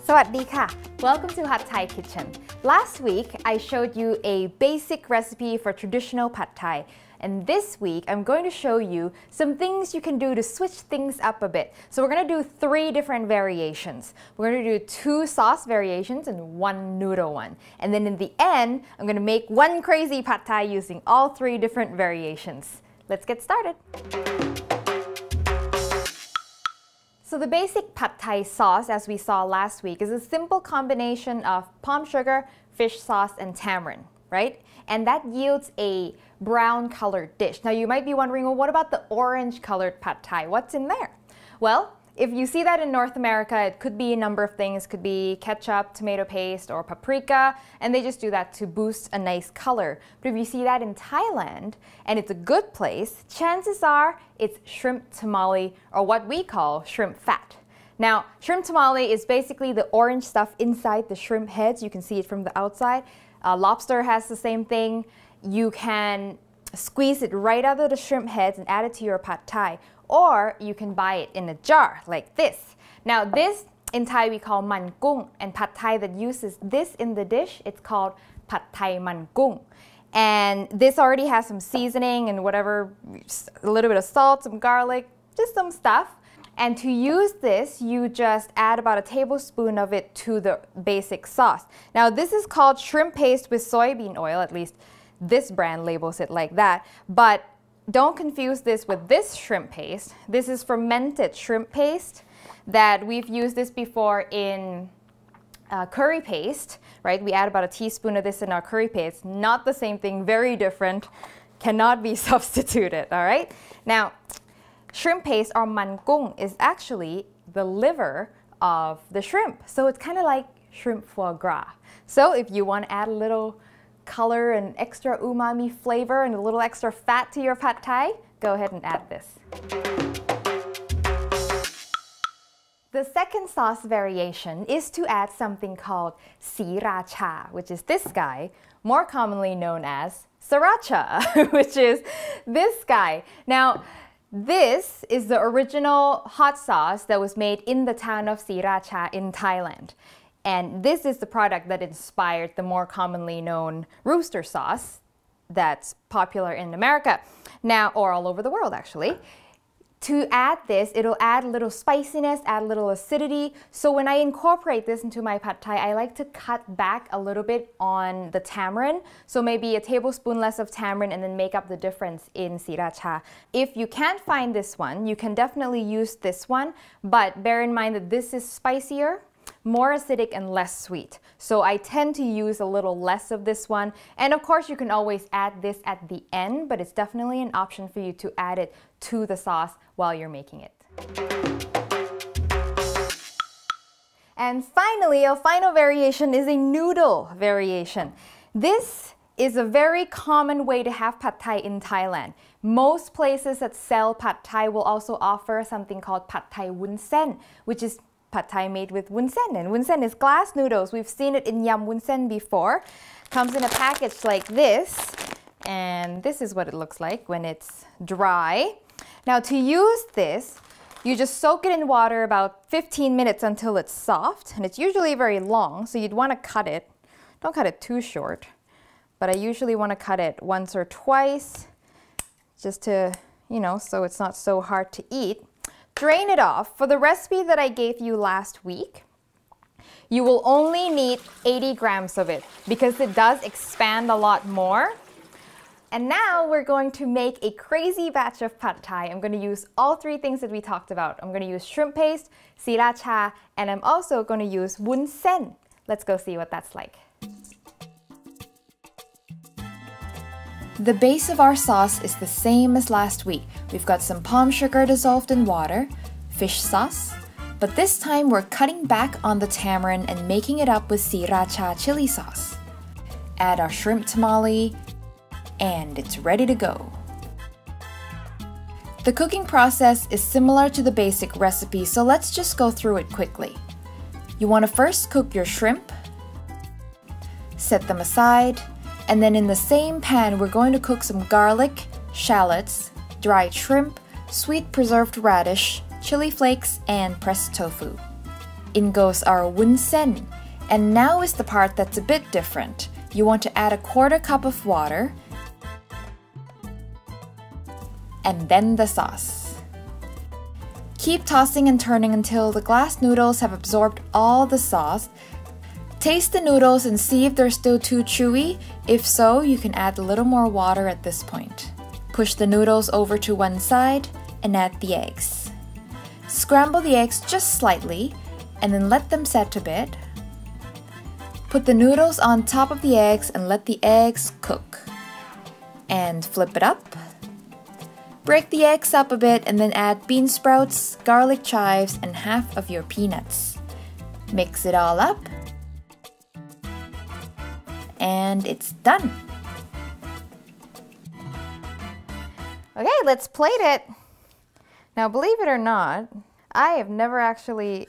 Sawadee-ka! Welcome to Pad Thai Kitchen. Last week, I showed you a basic recipe for traditional Pad Thai. And this week, I'm going to show you some things you can do to switch things up a bit. So we're going to do 3 different variations. We're going to do 2 sauce variations and 1 noodle one. And then in the end, I'm going to make 1 crazy Pad Thai using all 3 different variations. Let's get started. So the basic Pad Thai sauce, as we saw last week, is a simple combination of palm sugar, fish sauce, and tamarind, right? And that yields a brown colored dish. Now you might be wondering, well, what about the orange colored Pad Thai? What's in there? Well, if you see that in North America, it could be a number of things. It could be ketchup, tomato paste, or paprika, and they just do that to boost a nice color. But if you see that in Thailand, and it's a good place, chances are it's shrimp tamalley, or what we call shrimp fat. Now, shrimp tamalley is basically the orange stuff inside the shrimp heads. You can see it from the outside. Lobster has the same thing. You can squeeze it right out of the shrimp heads and add it to your Pad Thai. Or you can buy it in a jar like this. Now this in Thai we call man gung, and Pad Thai that uses this in the dish, it's called Pad Thai man gung. And this already has some seasoning and whatever, a little bit of salt, some garlic, just some stuff. And to use this, you just add about a tablespoon of it to the basic sauce. Now this is called shrimp paste with soybean oil, at least this brand labels it like that. But don't confuse this with this shrimp paste. This is fermented shrimp paste that we've used this before in curry paste, right? We add about a teaspoon of this in our curry paste. Not the same thing, very different, cannot be substituted, all right? Now, shrimp paste or man gung is actually the liver of the shrimp. So it's kind of like shrimp foie gras. So if you want to add a little color and extra umami flavor and a little extra fat to your Pad Thai, go ahead and add this. The second sauce variation is to add something called Sriracha, which is this guy, more commonly known as Sriracha, which is this guy. Now, this is the original hot sauce that was made in the town of Sriracha in Thailand. And this is the product that inspired the more commonly known rooster sauce that's popular in America now, or all over the world actually. To add this, it'll add a little spiciness, add a little acidity. So when I incorporate this into my Pad Thai, I like to cut back a little bit on the tamarind. So maybe a tablespoon less of tamarind and then make up the difference in Sriracha. If you can't find this one, you can definitely use this one, but bear in mind that this is spicier, more acidic, and less sweet. So I tend to use a little less of this one. And of course you can always add this at the end, but it's definitely an option for you to add it to the sauce while you're making it. And finally, a final variation is a noodle variation. This is a very common way to have Pad Thai in Thailand. Most places that sell Pad Thai will also offer something called Pad Thai Vuon Sen, which is Pad Thai made with vuon sen, and vuon sen is glass noodles. We've seen it in Yum Vuon Sen before. Comes in a package like this, and this is what it looks like when it's dry. Now to use this, you just soak it in water about 15 minutes until it's soft, and it's usually very long, so you'd want to cut it. Don't cut it too short, but I usually want to cut it once or twice, just to, you know, so it's not so hard to eat. Drain it off. For the recipe that I gave you last week, you will only need 80 grams of it because it does expand a lot more. And now we're going to make a crazy batch of Pad Thai. I'm going to use all 3 things that we talked about. I'm going to use shrimp paste, Sriracha, and I'm also going to use vuon sen. Let's go see what that's like. The base of our sauce is the same as last week. We've got some palm sugar dissolved in water, fish sauce, but this time we're cutting back on the tamarind and making it up with Sriracha chili sauce. Add our shrimp tamalley, and it's ready to go. The cooking process is similar to the basic recipe, so let's just go through it quickly. You want to first cook your shrimp, set them aside, and then in the same pan we're going to cook some garlic, shallots, dried shrimp, sweet preserved radish, chili flakes, and pressed tofu. In goes our wunsen. And now is the part that's a bit different. You want to add a 1/4 cup of water and then the sauce. Keep tossing and turning until the glass noodles have absorbed all the sauce. Taste the noodles and see if they're still too chewy. If so, you can add a little more water at this point. Push the noodles over to one side and add the eggs. Scramble the eggs just slightly and then let them set a bit. Put the noodles on top of the eggs and let the eggs cook. And flip it up. Break the eggs up a bit and then add bean sprouts, garlic chives, and half of your peanuts. Mix it all up. And it's done. Okay, let's plate it. Now, believe it or not, I have never actually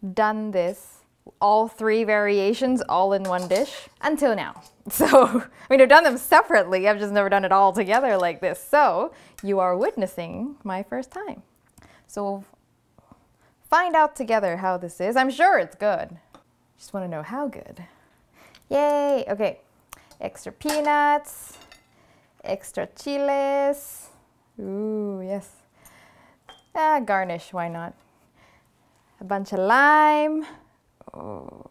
done this, all 3 variations, all in one dish, until now. So, I mean, I've done them separately, I've just never done it all together like this. So, you are witnessing my first time. So, we'll find out together how this is. I'm sure it's good. Just want to know how good. Yay! Okay, extra peanuts, extra chiles. Ooh, yes. Garnish, why not? A bunch of lime. Oh.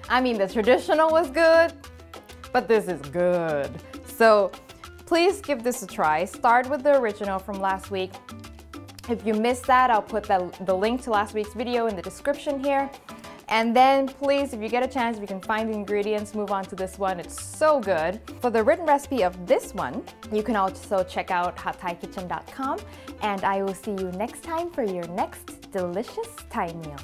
I mean, the traditional was good, but this is good. So please give this a try. Start with the original from last week. If you missed that, I'll put the link to last week's video in the description here. And then please, if you get a chance, if you can find the ingredients, move on to this one. It's so good. For the written recipe of this one, you can also check out hotthaikitchen.com. And I will see you next time for your next delicious Thai meal.